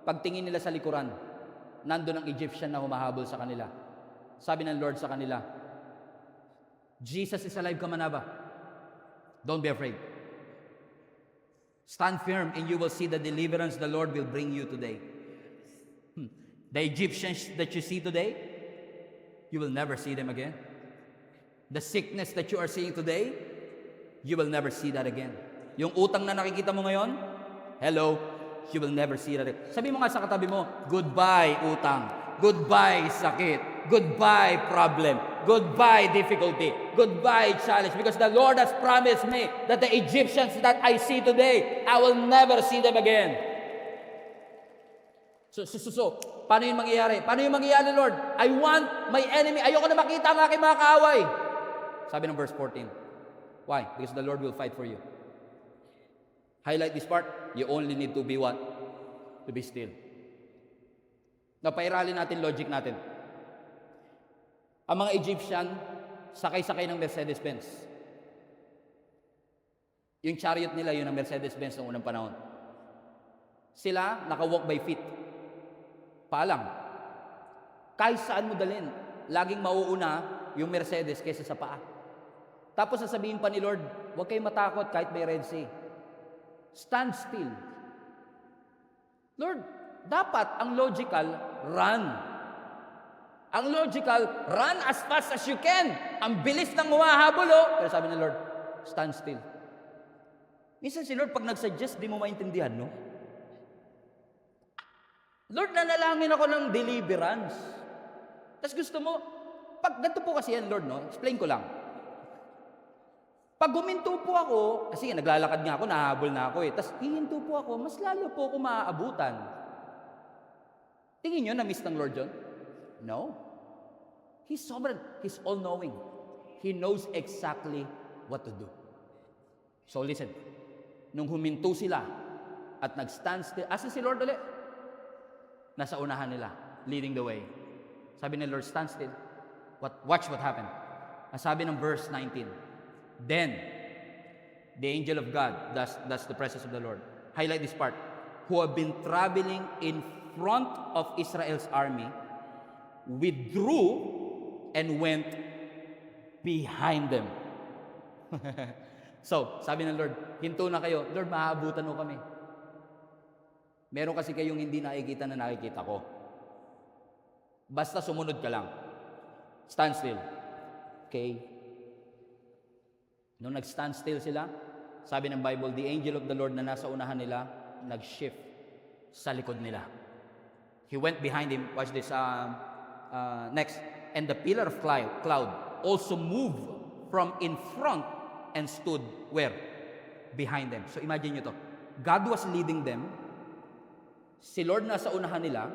Pagtingin nila sa likuran, nandun ang Egyptian na humahabol sa kanila. Sabi ng Lord sa kanila, Jesus is alive, come on ba? Don't be afraid. Stand firm and you will see the deliverance the Lord will bring you today. The Egyptians that you see today, you will never see them again. The sickness that you are seeing today, you will never see that again. Yung utang na nakikita mo ngayon, hello, you will never see that again. Sabi mo nga sa katabi mo, goodbye utang, goodbye sakit, goodbye problem, goodbye difficulty, goodbye challenge, because the Lord has promised me that the Egyptians that I see today, I will never see them again. So, paano yung mangyayari? Paano yung mangyayari, Lord? I want my enemy. Ayoko na makita ang aking mga kaaway. Sabi ng verse 14. Why? Because the Lord will fight for you. Highlight this part. You only need to be what? To be still. Napairalin natin logic natin. Ang mga Egyptian, sakay-sakay ng Mercedes-Benz. Yung chariot nila, yun ang Mercedes-Benz noong unang panahon. Sila, naka-walk by feet. Paalam. Kahit saan mo dalhin, laging mauuna yung Mercedes kaysa sa paa. Tapos sasabihin pa ni Lord, huwag kayong matakot kahit may Red Sea. Stand still. Lord, dapat ang logical, run. Ang logical, run as fast as you can. Ang bilis ng humahabol, oh. Pero sabi ng Lord, stand still. Minsan si Lord, pag nag-suggest, di mo maintindihan, no? Lord, nanalangin ako ng deliverance. Tapos gusto mo, pag ganito po kasi yan, Lord, no? Explain ko lang. Pag huminto po ako, kasi naglalakad nga ako, nahabol na ako eh. Tapos hihinto po ako, mas lalo po ako maaabutan. Tingin nyo, na-miss ng Lord yun? No. He's sovereign. He's all-knowing. He knows exactly what to do. So listen, nung huminto sila at nag-stand still, asan si Lord ulit? Nasa unahan nila, leading the way. Sabi ni Lord, stand still. Watch what happened. Ang sabi ng verse 19, then, the angel of God, that's the presence of the Lord. Highlight this part. Who have been traveling in front of Israel's army, withdrew and went behind them. So, sabi ng Lord, hinto na kayo. Lord, maaabutan mo kami. Meron kasi kayong hindi nakikita na nakikita ko. Basta sumunod ka lang. Stand still. Okay? Nung nag-stand still sila, sabi ng Bible, the angel of the Lord na nasa unahan nila, nag-shift sa likod nila. He went behind him. Watch this. Next. And the pillar of cloud also moved from in front and stood where? Behind them. So imagine nyo to. God was leading them. Si Lord nasa unahan nila.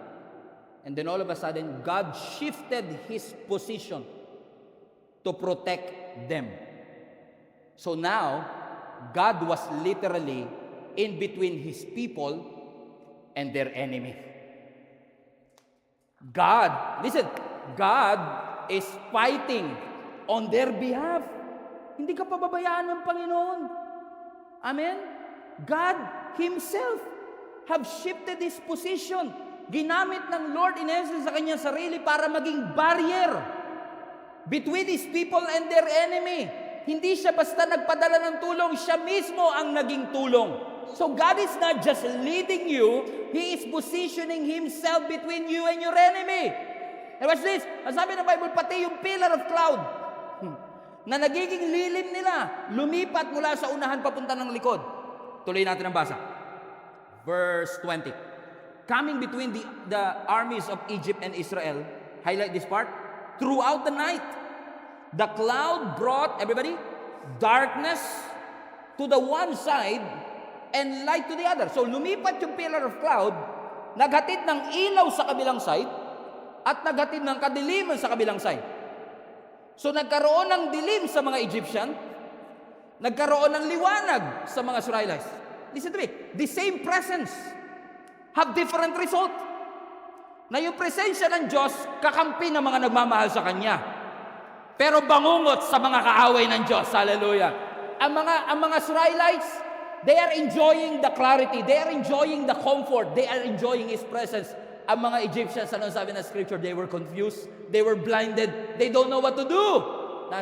And then all of a sudden, God shifted His position to protect them. So now, God was literally in between His people and their enemy. God, listen, God is fighting on their behalf. Hindi ka pababayaan ng Panginoon. Amen? God Himself have shifted His position. Ginamit ng Lord in essence sa kanyang sarili para maging barrier between His people and their enemy. Hindi siya basta nagpadala ng tulong, siya mismo ang naging tulong. So God is not just leading you, He is positioning Himself between you and your enemy. And watch this, ang sabi ng Bible, pati yung pillar of cloud na nagiging lilim nila, lumipat mula sa unahan papunta ng likod. Tuloy natin ang basa. Verse 20. Coming between the armies of Egypt and Israel, highlight this part, throughout the night, the cloud brought, everybody, darkness to the one side and light to the other. So lumipat yung pillar of cloud, naghatid ng ilaw sa kabilang side, at naghatid ng kadiliman sa kabilang side. So nagkaroon ng dilim sa mga Egyptian, nagkaroon ng liwanag sa mga Israelites. Listen to me, the same presence have different result. Na yung presensya ng Diyos, kakampi ng mga nagmamahal sa Kanya. Pero bangungot sa mga kaaway ng Diyos. Hallelujah. Ang mga Israelites, they are enjoying the clarity. They are enjoying the comfort. They are enjoying His presence. Ang mga Egyptians, ano sabi ng Scripture? They were confused. They were blinded. They don't know what to do.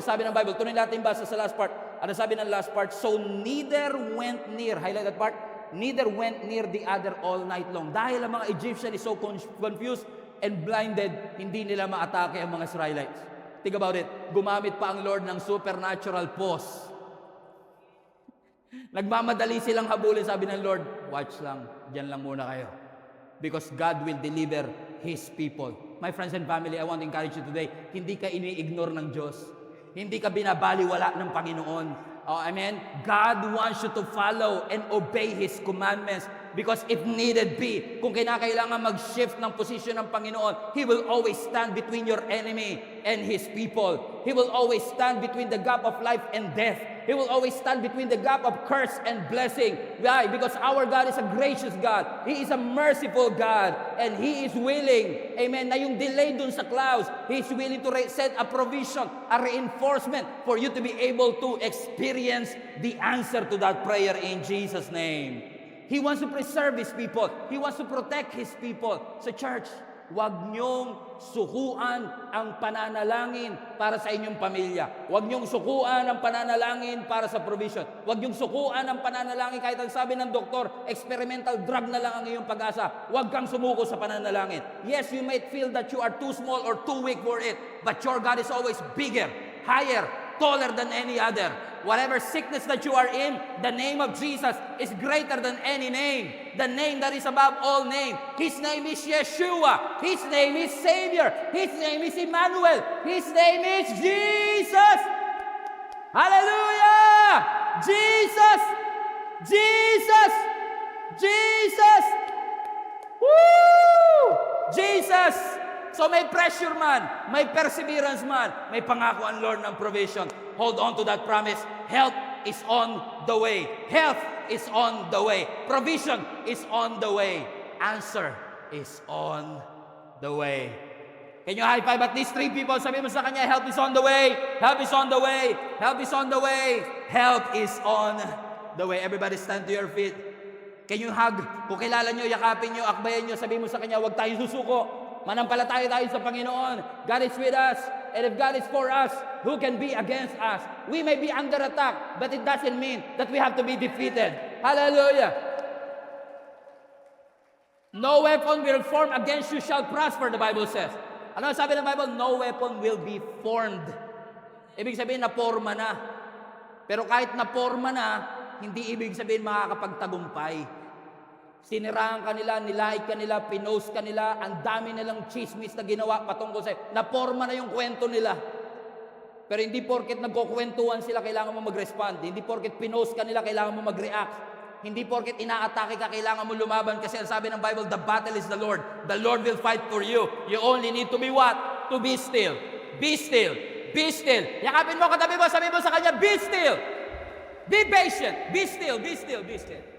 Sabi ng Bible, tuloy natin basa sa last part. Ano sabi ng last part? So neither went near. Highlight that part. Neither went near the other all night long. Dahil ang mga Egyptian is so confused and blinded, hindi nila maatake ang mga Israelites. Think about it. Gumamit pa ang Lord ng supernatural pause. Nagmamadali silang habulin, sabi ng Lord, watch lang, dyan lang muna kayo. Because God will deliver His people. My friends and family, I want to encourage you today, hindi ka ini-ignore ng Diyos. Hindi ka binabaliwala ng Panginoon. Oh, amen? God wants you to follow and obey His commandments because if needed be, kung kinakailangan mag-shift ng posisyon ng Panginoon, He will always stand between your enemy and His people. He will always stand between the gap of life and death. He will always stand between the gap of curse and blessing. Why? Because our God is a gracious God. He is a merciful God. And He is willing, amen, na yung delay dun sa clouds, He is willing to set a provision, a reinforcement for you to be able to experience the answer to that prayer in Jesus' name. He wants to preserve His people. He wants to protect His people. So church, Huwag niyong sukuan ang pananalangin para sa inyong pamilya. Huwag niyong sukuan ang pananalangin para sa provision. Huwag niyong sukuan ang pananalangin kahit ang sabi ng doktor, experimental drug na lang ang iyong pag-asa. Huwag kang sumuko sa pananalangin. Yes, you might feel that you are too small or too weak for it, but your God is always bigger, higher, taller than any other. Whatever sickness that you are in, the name of Jesus is greater than any name. The name that is above all name. His name is Yeshua. His name is Savior. His name is Emmanuel. His name is Jesus. Hallelujah! Jesus! Jesus! Jesus! Woo! Jesus! So may pressure man, may perseverance man, may pangako ang Lord ng provision. Hold on to that promise. Health is on the way. Health is on the way. Provision is on the way. Answer is on the way. Can you high five at least 3 people? Sabi mo sa kanya, help is on the way. Help is on the way. Help is on the way. Help is on the way. Everybody stand to your feet. Can you hug? Kung kilala nyo, yakapin nyo, akbayan nyo, sabi mo sa kanya, huwag tayo susuko. Manampalataya tayo sa Panginoon. God is with us. And if God is for us, who can be against us? We may be under attack, but it doesn't mean that we have to be defeated. Hallelujah. No weapon will form against you shall prosper, the Bible says. Ano sabi ng Bible? No weapon will be formed. Ibig sabihin, naporma na. Pero kahit naporma na, hindi ibig sabihin makakapagtagumpay. Siniraan kanila, nilike kanila, pinost kanila, ang dami nilang chismis na ginawa patungkol sa'yo. Naporma na yung kwento nila. Pero hindi porket nagkukwentuhan sila, kailangan mo mag-respond. Hindi porket pinost kanila, kailangan mo mag-react. Hindi porket inaatake ka, kailangan mo lumaban. Kasi ang sabi ng Bible, the battle is the Lord. The Lord will fight for you. You only need to be what? To be still. Be still. Be still. Yakapin mo, katabi mo, sabi mo sa kanya, be still. Be patient. Be still. Be still. Be still.